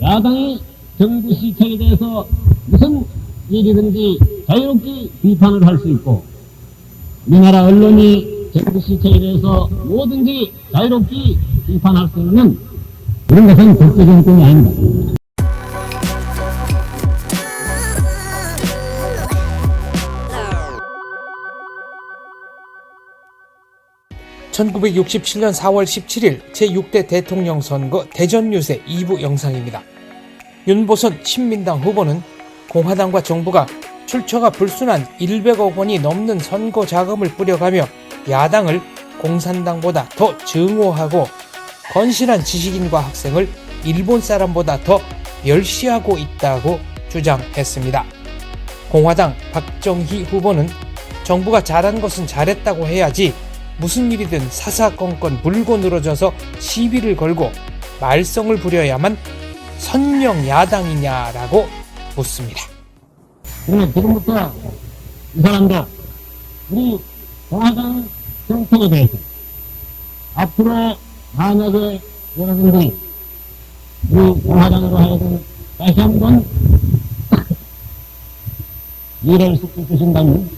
야당이 정부 시책에 대해서 무슨 일이든지 자유롭게 비판을 할 수 있고, 우리나라 언론이 정부 시책에 대해서 뭐든지 자유롭게 비판할 수 있는 그런 것은 독재 정권이 아닙니다. 1967년 4월 17일 제6대 대통령 선거 대전 유세 2부 영상입니다. 윤보선 신민당 후보는 공화당과 정부가 출처가 불순한 100억 원이 넘는 선거 자금을 뿌려가며 야당을 공산당보다 더 증오하고 건실한 지식인과 학생을 일본 사람보다 더 멸시하고 있다고 주장했습니다. 공화당 박정희 후보는 정부가 잘한 것은 잘했다고 해야지 무슨 일이든 사사건건 물고 늘어져서 시비를 걸고 말썽을 부려야만 선명 야당이냐라고 묻습니다. 그러면 지금부터 이 사람도 우리 공화당 정책에 대해서 앞으로 만약에 여러분들이 우리 공화당으로 하여금 다시 한번 미래를 쏟아주신다면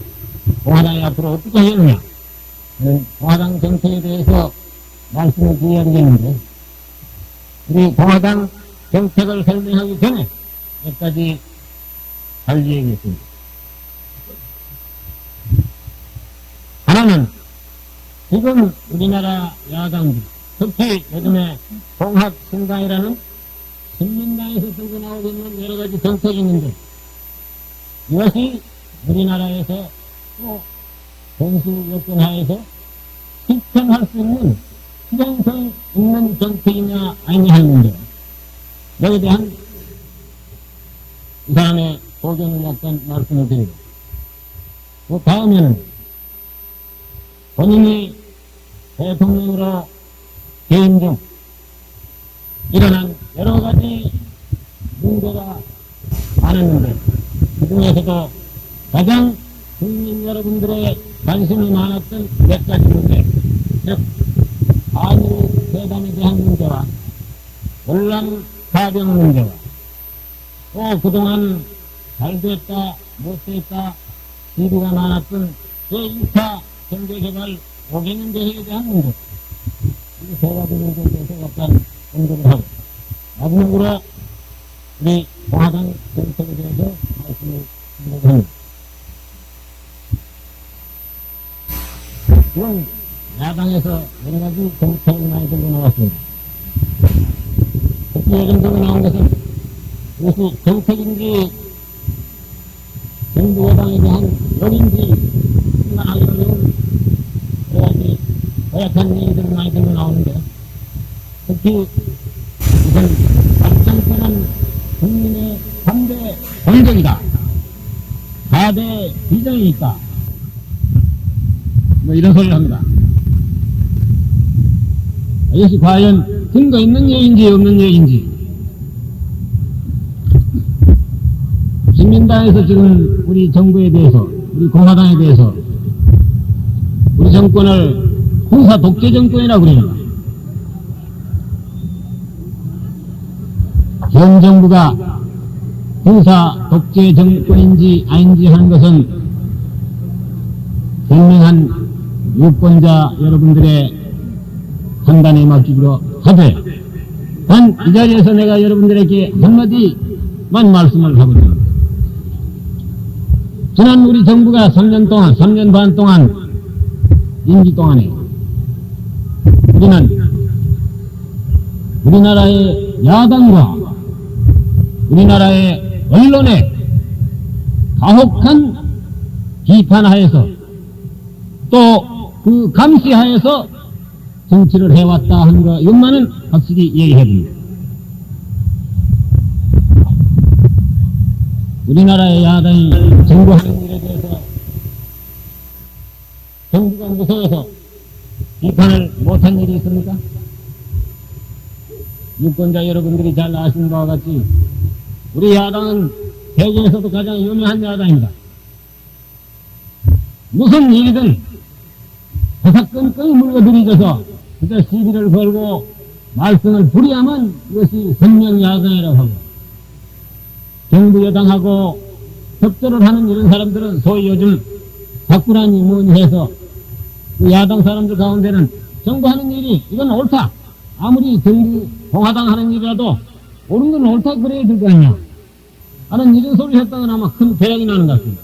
공화당이 앞으로 어떻게 하느냐, 공화당 정책에 대해서 말씀을 드려야 되겠는데, 우리 공화당 정책을 설명하기 전에 몇 가지 알려야겠습니다. 하나는 지금 우리나라 야당들, 특히 요즘에 통합신당이라는 신민당에서 들고 나오고 있는 여러 가지 정책이 있는데, 이것이 우리나라에서 또 전수 여건 하에서 실천할 수 있는 실행성 있는 정책이냐 아니냐 하는 문제, 여기에 대한 이 사람의 소견을 약간 말씀을 드리고, 그 다음에는 본인이 대통령으로 재임 중 일어난 여러 가지 문제가 많았는데, 그 중에서도 가장 국민 여러분들의 관심이 많았던 몇 가지 문제, 즉 한일 회담에 대한 문제와 월남 파병 문제와 또 그동안 잘됐다 못됐다 시비가 많았던 제1차 경제개발 5개년 계획에 대한 문제, 이 세 가지 문제에 대해서 약간 언급을 하고, 마지막으로 우리 공화당 정책에 대해서 말씀을 드리려고 합니다. 이건 야당에서 여러 가지 정책이 많이 들고 나왔습니다. 특히 요즘 들고 나온 것은 이것이 정책인지 정부 여당에 대한 역인지 판단하기 어려운 여러 가지 고약한 얘기들이 많이 들고 나오는데, 특히 이건 박정권은 국민의 3대 공적이다, 4대 비정이니까 뭐 이런 소리를 합니다. 이것이 과연 근거 있는 얘기인지 없는 얘기인지, 신민당에서 지금 우리 정부에 대해서, 우리 공화당에 대해서 우리 정권을 군사 독재 정권이라고 그럽니다. 현 정부가 군사 독재 정권인지 아닌지 하는 것은 분명한 유권자 여러분들의 판단에 맡기기로 하되, 단 이 자리에서 내가 여러분들에게 한마디만 말씀을 하고 있습니다. 지난 우리 정부가 3년 동안, 3년 반 동안 임기 동안에 우리는 우리나라의 야당과 우리나라의 언론의 가혹한 비판하에서 또 그 감시하에서 정치를 해왔다 하는 거, 이것만은 확실히 얘기해 봅니다. 우리나라의 야당이 정부하는 일에 대해서 정부가 무서워서 비판을 못한 일이 있습니까? 유권자 여러분들이 잘 아시는 바와 같이 우리 야당은 세계에서도 가장 유명한 야당입니다. 무슨 일이든 사사건건이 물고 들이져서 그저 시비를 걸고 말썽을 부리하면 이것이 선명야당이라고 하고, 정부 여당하고 협조를 하는 이런 사람들은 소위 요즘 박구라니 뭐니 해서 그 야당 사람들 가운데는 정부 하는 일이 이건 옳다, 아무리 정부 공화당 하는 일이라도 옳은 건 옳다 그래야 될 거 아니냐 하는 이런 소리를 했다면 아마 큰 대박이 나는 것 같습니다.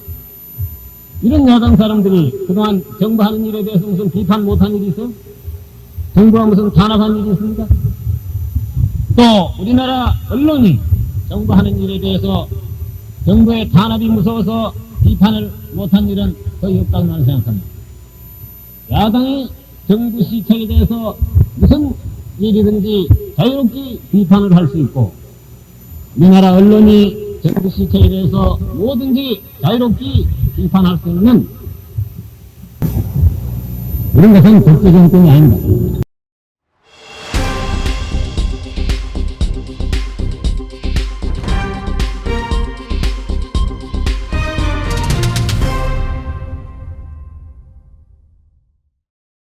이런 야당 사람들이 그동안 정부 하는 일에 대해서 무슨 비판 못한 일이 있어? 정부가 무슨 탄압한 일이 있습니까? 또 우리나라 언론이 정부 하는 일에 대해서 정부의 탄압이 무서워서 비판을 못한 일은 거의 없다고 나는 생각합니다. 야당이 정부 시책에 대해서 무슨 일이든지 자유롭게 비판을 할 수 있고, 우리나라 언론이 정부 시책에 대해서 뭐든지 자유롭게 비판할 수 있는 이런 것은 독재 정권이 아닙니다.